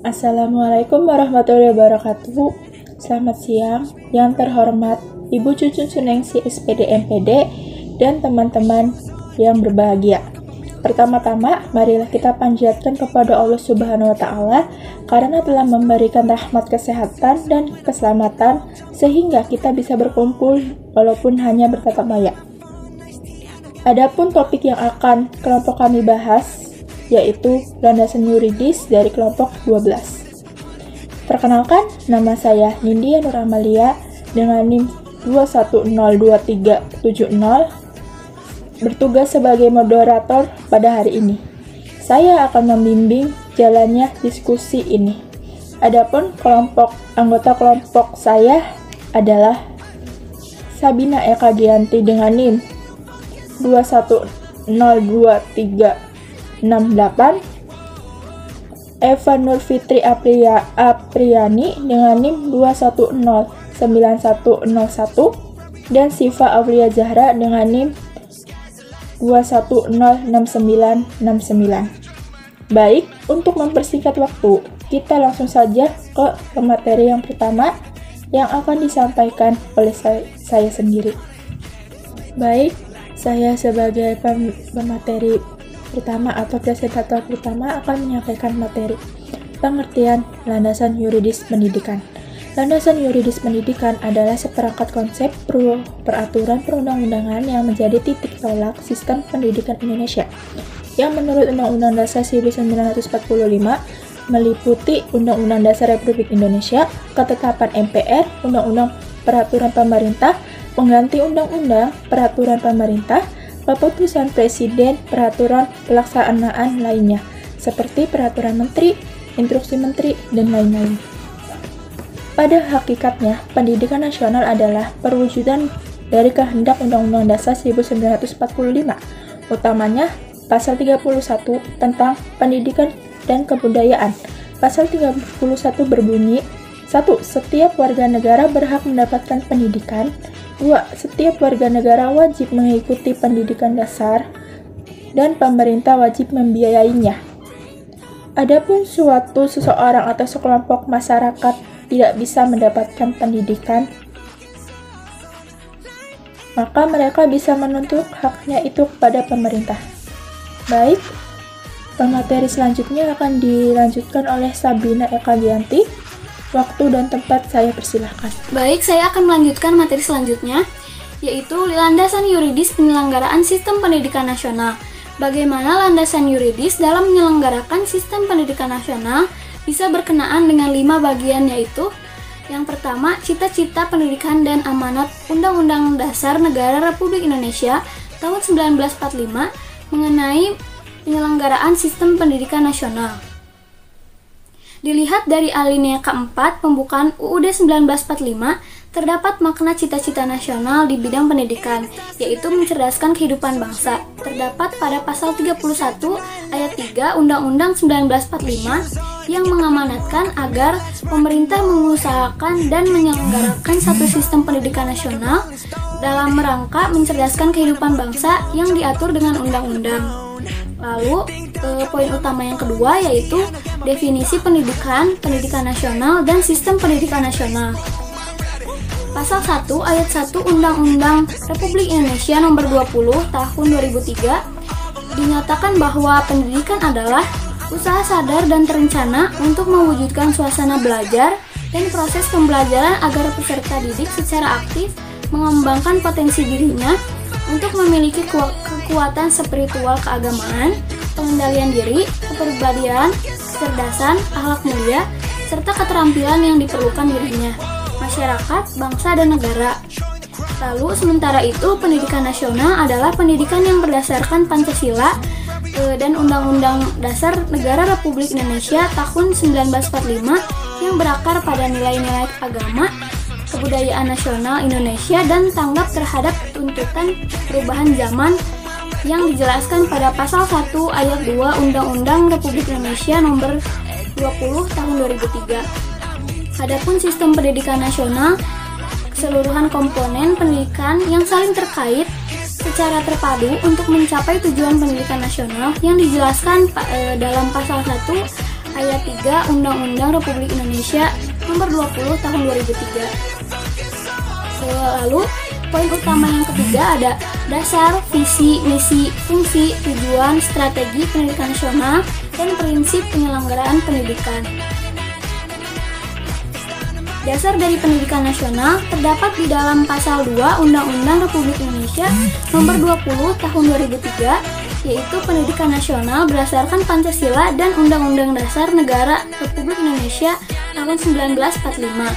Assalamualaikum warahmatullahi wabarakatuh. Selamat siang, yang terhormat Ibu Cucun Sunengsi SPD MPD dan teman-teman yang berbahagia. Pertama-tama, marilah kita panjatkan kepada Allah Subhanahu wa Ta'ala karena telah memberikan rahmat kesehatan dan keselamatan sehingga kita bisa berkumpul walaupun hanya bertatap maya. Adapun topik yang akan kelompok kami bahas yaitu landasan yuridis dari kelompok 12. Perkenalkan, nama saya Nindya Nur Amalia dengan NIM 2102370 bertugas sebagai moderator pada hari ini. Saya akan membimbing jalannya diskusi ini. Adapun anggota kelompok saya adalah Sabina Eka Gianti dengan NIM 2102368, Eva Nur Fitri Apriani dengan NIM 2109101, dan Siva Aulia Zahra dengan NIM 2106969. Baik, untuk mempersingkat waktu, kita langsung saja ke materi yang pertama yang akan disampaikan oleh saya sendiri. Baik, saya sebagai pemateri pertama atau presentator pertama akan menyampaikan materi pengertian landasan yuridis pendidikan. Landasan yuridis pendidikan adalah seperangkat konsep peraturan perundang-undangan yang menjadi titik tolak sistem pendidikan Indonesia, yang menurut Undang-Undang Dasar 1945 meliputi Undang-Undang Dasar Republik Indonesia, ketetapan MPR, Undang-Undang Peraturan Pemerintah, pengganti Undang-Undang Peraturan Pemerintah, keputusan Presiden, peraturan pelaksanaan lainnya, seperti peraturan Menteri, instruksi Menteri, dan lain-lain. Pada hakikatnya, pendidikan nasional adalah perwujudan dari kehendak Undang-Undang Dasar 1945, utamanya Pasal 31 tentang pendidikan dan kebudayaan. Pasal 31 berbunyi, 1. Setiap warga negara berhak mendapatkan pendidikan. 2. Setiap warga negara wajib mengikuti pendidikan dasar dan pemerintah wajib membiayainya. Adapun seseorang atau sekelompok masyarakat tidak bisa mendapatkan pendidikan, maka mereka bisa menuntut haknya itu kepada pemerintah. Baik, pemateri selanjutnya akan dilanjutkan oleh Sabina Eka Gianti. Waktu dan tempat saya persilahkan. Baik, saya akan melanjutkan materi selanjutnya, yaitu landasan yuridis penyelenggaraan sistem pendidikan nasional. Bagaimana landasan yuridis dalam menyelenggarakan sistem pendidikan nasional bisa berkenaan dengan 5 bagian, yaitu yang pertama, cita-cita pendidikan dan amanat Undang-Undang Dasar Negara Republik Indonesia tahun 1945 mengenai penyelenggaraan sistem pendidikan nasional. Dilihat dari alinea keempat pembukaan UUD 1945, terdapat makna cita-cita nasional di bidang pendidikan, yaitu mencerdaskan kehidupan bangsa. Terdapat pada pasal 31 ayat 3 Undang-Undang 1945 yang mengamanatkan agar pemerintah mengusahakan dan menyelenggarakan satu sistem pendidikan nasional dalam rangka mencerdaskan kehidupan bangsa yang diatur dengan undang-undang. Lalu, poin utama yang kedua yaitu definisi pendidikan nasional dan sistem pendidikan nasional. Pasal 1 ayat 1 Undang-Undang Republik Indonesia Nomor 20 Tahun 2003 dinyatakan bahwa pendidikan adalah usaha sadar dan terencana untuk mewujudkan suasana belajar dan proses pembelajaran agar peserta didik secara aktif mengembangkan potensi dirinya untuk memiliki kekuatan spiritual keagamaan, pengendalian diri, kepribadian, kecerdasan, akhlak mulia, serta keterampilan yang diperlukan dirinya, masyarakat, bangsa, dan negara. Lalu, sementara itu, pendidikan nasional adalah pendidikan yang berdasarkan Pancasila dan Undang-Undang Dasar Negara Republik Indonesia tahun 1945 yang berakar pada nilai-nilai agama, kebudayaan nasional Indonesia, dan tanggap terhadap tuntutan perubahan zaman yang dijelaskan pada pasal 1 ayat 2 Undang-Undang Republik Indonesia Nomor 20 Tahun 2003. Adapun sistem pendidikan nasional, keseluruhan komponen pendidikan yang saling terkait secara terpadu untuk mencapai tujuan pendidikan nasional yang dijelaskan dalam pasal 1 ayat 3 Undang-Undang Republik Indonesia Nomor 20 Tahun 2003. Lalu, poin utama yang ketiga ada dasar, visi, misi, fungsi, tujuan, strategi pendidikan nasional, dan prinsip penyelenggaraan pendidikan. Dasar dari pendidikan nasional terdapat di dalam pasal 2 Undang-Undang Republik Indonesia Nomor 20 Tahun 2003, yaitu pendidikan nasional berdasarkan Pancasila dan Undang-Undang Dasar Negara Republik Indonesia tahun 1945.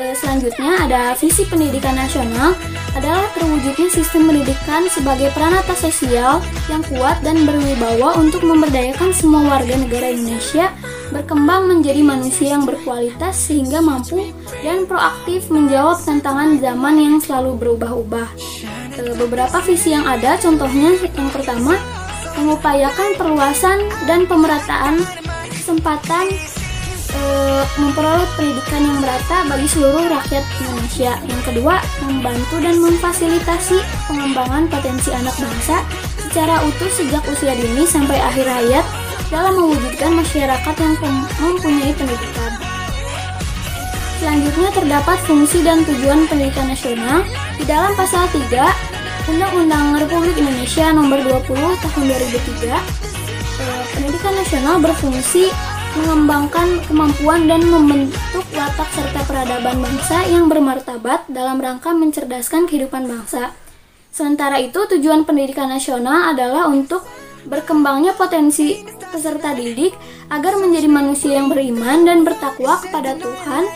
Selanjutnya ada visi pendidikan nasional adalah terwujudnya sistem pendidikan sebagai peranata sosial yang kuat dan berwibawa untuk memberdayakan semua warga negara Indonesia berkembang menjadi manusia yang berkualitas sehingga mampu dan proaktif menjawab tantangan zaman yang selalu berubah-ubah. Beberapa visi yang ada, contohnya yang pertama, mengupayakan perluasan dan pemerataan kesempatan memperoleh pendidikan yang merata bagi seluruh rakyat Indonesia. Yang kedua, membantu dan memfasilitasi pengembangan potensi anak bangsa secara utuh sejak usia dini sampai akhir hayat dalam mewujudkan masyarakat yang mempunyai pendidikan. Selanjutnya terdapat fungsi dan tujuan pendidikan nasional di dalam pasal 3 Undang-Undang Republik Indonesia Nomor 20 Tahun 2003. Pendidikan nasional berfungsi mengembangkan kemampuan dan membentuk watak serta peradaban bangsa yang bermartabat dalam rangka mencerdaskan kehidupan bangsa. Sementara itu, tujuan pendidikan nasional adalah untuk berkembangnya potensi peserta didik agar menjadi manusia yang beriman dan bertakwa kepada Tuhan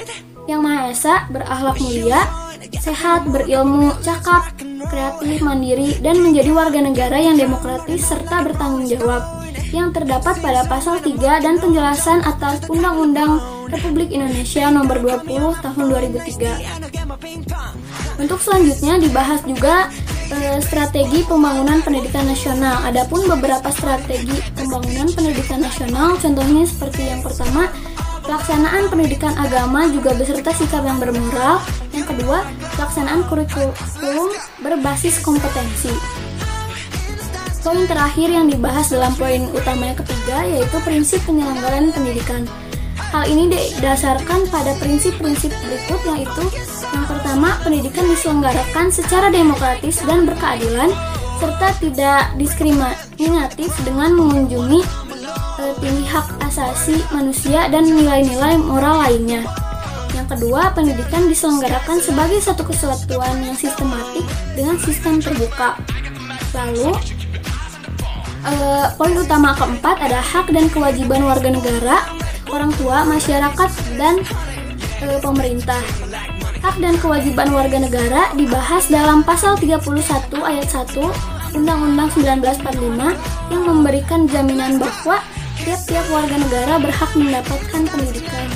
Yang Maha Esa, berakhlak mulia, sehat, berilmu, cakap, kreatif, mandiri, dan menjadi warga negara yang demokratis serta bertanggung jawab, yang terdapat pada pasal 3 dan penjelasan atas Undang-Undang Republik Indonesia Nomor 20 Tahun 2003. Untuk selanjutnya dibahas juga strategi pembangunan pendidikan nasional. Adapun beberapa strategi pembangunan pendidikan nasional, contohnya seperti yang pertama, pelaksanaan pendidikan agama juga beserta sikap yang bermoral. Yang kedua, pelaksanaan kurikulum berbasis kompetensi. Poin terakhir yang dibahas dalam poin utama yang ketiga yaitu prinsip penyelenggaraan pendidikan. Hal ini didasarkan pada prinsip-prinsip berikut, yaitu yang pertama, pendidikan diselenggarakan secara demokratis dan berkeadilan serta tidak diskriminatif dengan mengunjungi tinggi hak asasi manusia dan nilai-nilai moral lainnya. Yang kedua, pendidikan diselenggarakan sebagai satu kesatuan yang sistematik dengan sistem terbuka. Lalu, poin utama keempat ada hak dan kewajiban warga negara, orang tua, masyarakat, dan pemerintah. Hak dan kewajiban warga negara dibahas dalam pasal 31 ayat 1 Undang-Undang 1945 yang memberikan jaminan bahwa tiap-tiap warga negara berhak mendapatkan pendidikan.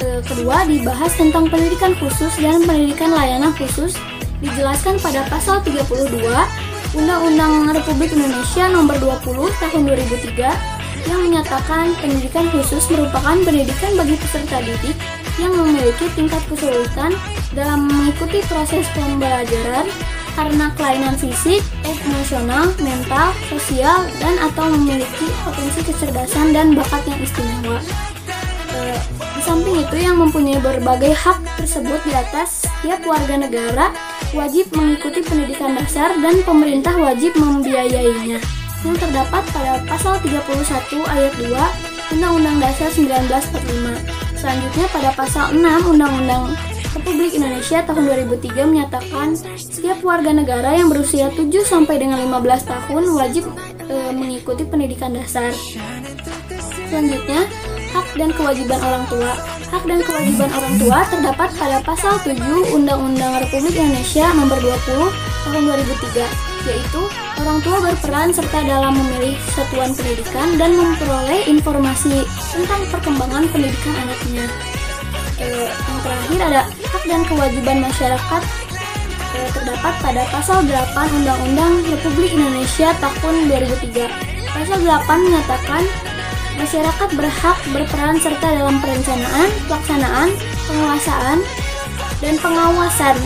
Kedua, dibahas tentang pendidikan khusus dan pendidikan layanan khusus dijelaskan pada pasal 32 Undang-Undang Republik Indonesia Nomor 20 Tahun 2003 yang menyatakan pendidikan khusus merupakan pendidikan bagi peserta didik yang memiliki tingkat kesulitan dalam mengikuti proses pembelajaran karena kelainan fisik, emosional, mental, sosial, dan atau memiliki potensi kecerdasan dan bakat yang istimewa. Di samping itu, yang mempunyai berbagai hak tersebut di atas, setiap warga negara wajib mengikuti pendidikan dasar dan pemerintah wajib membiayainya, yang terdapat pada pasal 31 ayat 2 Undang-Undang Dasar 1945. Selanjutnya pada pasal 6 Undang-Undang Republik Indonesia tahun 2003 menyatakan setiap warga negara yang berusia 7 sampai dengan 15 tahun wajib mengikuti pendidikan dasar. Selanjutnya, hak dan kewajiban orang tua. Hak dan kewajiban orang tua terdapat pada pasal 7 Undang-Undang Republik Indonesia Nomor 20 Tahun 2003, yaitu orang tua berperan serta dalam memilih satuan pendidikan dan memperoleh informasi tentang perkembangan pendidikan anaknya. Yang terakhir ada hak dan kewajiban masyarakat, terdapat pada pasal 8 Undang-Undang Republik Indonesia tahun 2003. Pasal 8 menyatakan masyarakat berhak berperan serta dalam perencanaan, pelaksanaan, penguasaan, dan pengawasan,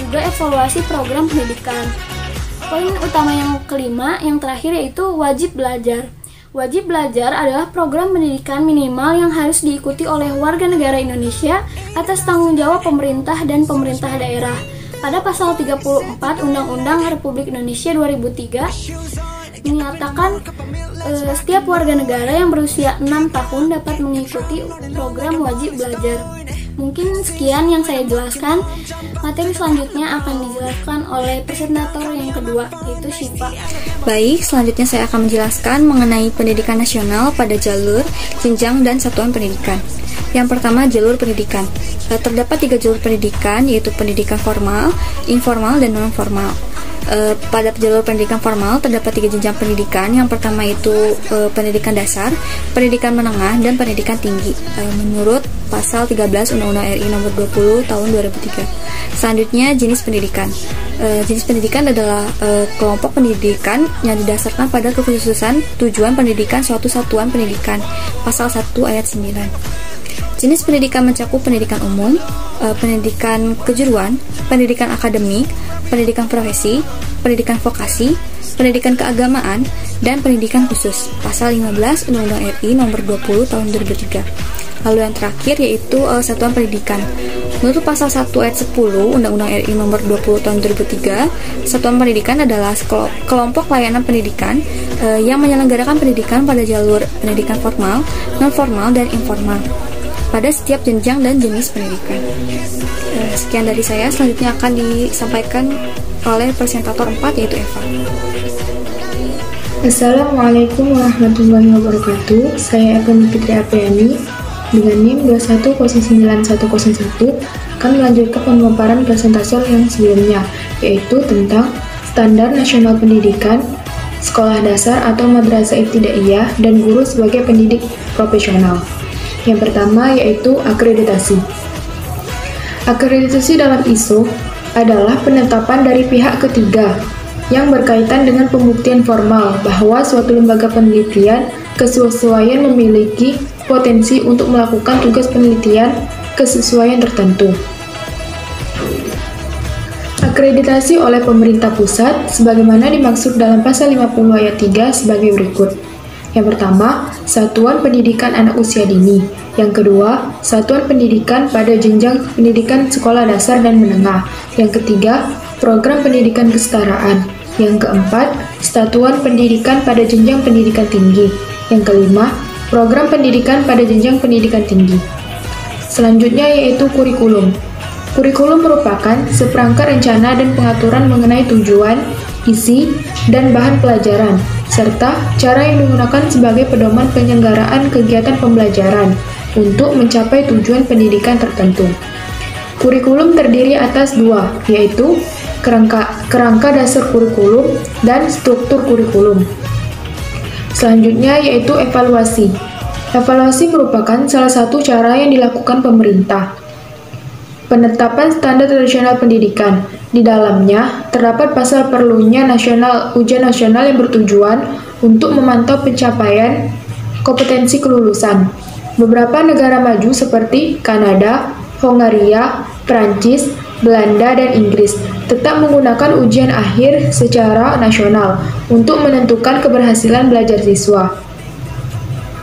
juga evaluasi program pendidikan. Poin utama yang kelima, yang terakhir yaitu wajib belajar. Wajib belajar adalah program pendidikan minimal yang harus diikuti oleh warga negara Indonesia atas tanggung jawab pemerintah dan pemerintah daerah. Pada pasal 34 Undang-Undang Republik Indonesia 2003 menyatakan setiap warga negara yang berusia 6 tahun dapat mengikuti program wajib belajar. Mungkin sekian yang saya jelaskan. Materi selanjutnya akan dijelaskan oleh presentator yang kedua, yaitu Syifa. Baik, selanjutnya saya akan menjelaskan mengenai pendidikan nasional pada jalur, jenjang, dan satuan pendidikan. Yang pertama, jalur pendidikan. Terdapat 3 jalur pendidikan, yaitu pendidikan formal, informal, dan non-formal. Pada jalur pendidikan formal terdapat 3 jenjang pendidikan. Yang pertama itu pendidikan dasar, pendidikan menengah, dan pendidikan tinggi menurut pasal 13 Undang-Undang RI nomor 20 tahun 2003. Selanjutnya, jenis pendidikan. Jenis pendidikan adalah kelompok pendidikan yang didasarkan pada kekhususan tujuan pendidikan suatu satuan pendidikan, pasal 1 ayat 9. Jenis pendidikan mencakup pendidikan umum, pendidikan kejuruan, pendidikan akademik, pendidikan profesi, pendidikan vokasi, pendidikan keagamaan, dan pendidikan khusus, pasal 15 Undang-Undang RI nomor 20 tahun 2003. Lalu yang terakhir yaitu satuan pendidikan. Menurut pasal 1 ayat 10 Undang-Undang RI nomor 20 tahun 2003, satuan pendidikan adalah kelompok layanan pendidikan yang menyelenggarakan pendidikan pada jalur pendidikan formal, non-formal, dan informal pada setiap jenjang dan jenis pendidikan. Sekian dari saya, selanjutnya akan disampaikan oleh presentator 4 yaitu Eva. Assalamualaikum warahmatullahi wabarakatuh. Saya Eva Fitri Apriani dengan NIM 21091101 akan melanjutkan pemaparan presentasi yang sebelumnya, yaitu tentang Standar Nasional Pendidikan, Sekolah Dasar atau Madrasah Ibtidaiyah, dan guru sebagai pendidik profesional. Yang pertama yaitu akreditasi. Akreditasi dalam ISO adalah penetapan dari pihak ketiga yang berkaitan dengan pembuktian formal bahwa suatu lembaga penelitian kesesuaian memiliki potensi untuk melakukan tugas penelitian kesesuaian tertentu. Akreditasi oleh pemerintah pusat sebagaimana dimaksud dalam pasal 50 ayat 3 sebagai berikut. Yang pertama, Satuan Pendidikan Anak Usia Dini. Yang kedua, Satuan Pendidikan pada jenjang pendidikan sekolah dasar dan menengah. Yang ketiga, Program Pendidikan Kesetaraan. Yang keempat, Satuan Pendidikan pada jenjang pendidikan tinggi. Yang kelima, Program Pendidikan pada jenjang pendidikan tinggi. Selanjutnya yaitu kurikulum. Kurikulum merupakan seperangkat rencana dan pengaturan mengenai tujuan, isi, dan bahan pelajaran, serta cara yang digunakan sebagai pedoman penyelenggaraan kegiatan pembelajaran untuk mencapai tujuan pendidikan tertentu. Kurikulum terdiri atas 2, yaitu kerangka dasar kurikulum dan struktur kurikulum. Selanjutnya yaitu evaluasi. Evaluasi merupakan salah satu cara yang dilakukan pemerintah. Penetapan standar nasional pendidikan. Di dalamnya terdapat pasal perlunya ujian nasional yang bertujuan untuk memantau pencapaian kompetensi kelulusan. Beberapa negara maju seperti Kanada, Hongaria, Prancis, Belanda, dan Inggris tetap menggunakan ujian akhir secara nasional untuk menentukan keberhasilan belajar siswa.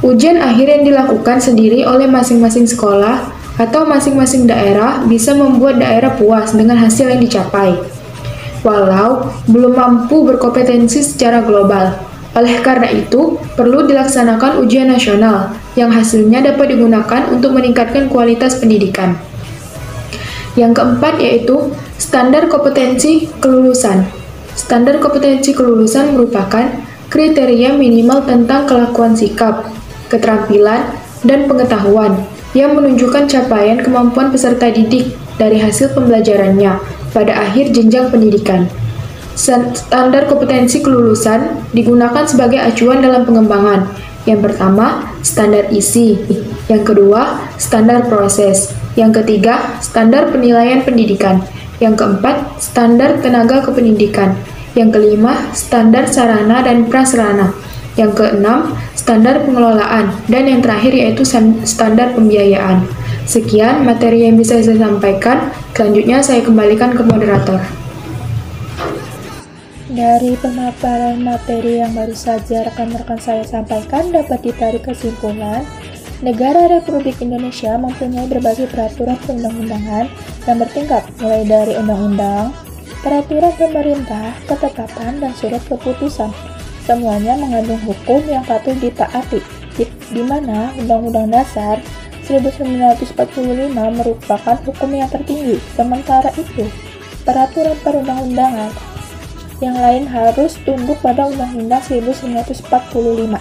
Ujian akhir yang dilakukan sendiri oleh masing-masing sekolah atau masing-masing daerah bisa membuat daerah puas dengan hasil yang dicapai, walau belum mampu berkompetensi secara global. Oleh karena itu, perlu dilaksanakan ujian nasional yang hasilnya dapat digunakan untuk meningkatkan kualitas pendidikan. Yang keempat yaitu standar kompetensi kelulusan. Standar kompetensi kelulusan merupakan kriteria minimal tentang kelakuan sikap, keterampilan, dan pengetahuan yang menunjukkan capaian kemampuan peserta didik dari hasil pembelajarannya pada akhir jenjang pendidikan. Standar kompetensi kelulusan digunakan sebagai acuan dalam pengembangan. Yang pertama, standar isi. Yang kedua, standar proses. Yang ketiga, standar penilaian pendidikan. Yang keempat, standar tenaga kependidikan. Yang kelima, standar sarana dan prasarana. Yang keenam, standar pengelolaan. Dan yang terakhir yaitu standar pembiayaan. Sekian materi yang bisa saya sampaikan. Selanjutnya saya kembalikan ke moderator. Dari pemaparan materi yang baru saja rekan-rekan saya sampaikan dapat ditarik kesimpulan, negara Republik Indonesia mempunyai berbagai peraturan perundang-undangan yang bertingkat mulai dari undang-undang, peraturan pemerintah, ketetapan, dan surat keputusan. Semuanya mengandung hukum yang patut ditaati, di mana Undang-Undang Dasar 1945 merupakan hukum yang tertinggi. Sementara itu, peraturan perundang-undangan yang lain harus tunduk pada Undang-Undang 1945.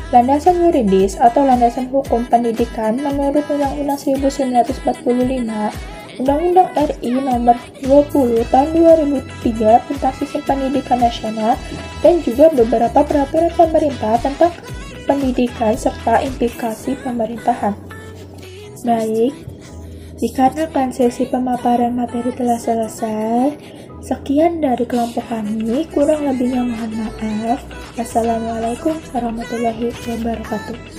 Landasan yuridis atau landasan hukum pendidikan menurut Undang-Undang 1945, Undang-Undang RI Nomor 20 Tahun 2003 tentang Sistem Pendidikan Nasional, dan juga beberapa peraturan pemerintah tentang pendidikan serta implikasi pemerintahan. Baik, dikarenakan sesi pemaparan materi telah selesai, sekian dari kelompok kami, kurang lebihnya mohon maaf. Wassalamualaikum warahmatullahi wabarakatuh.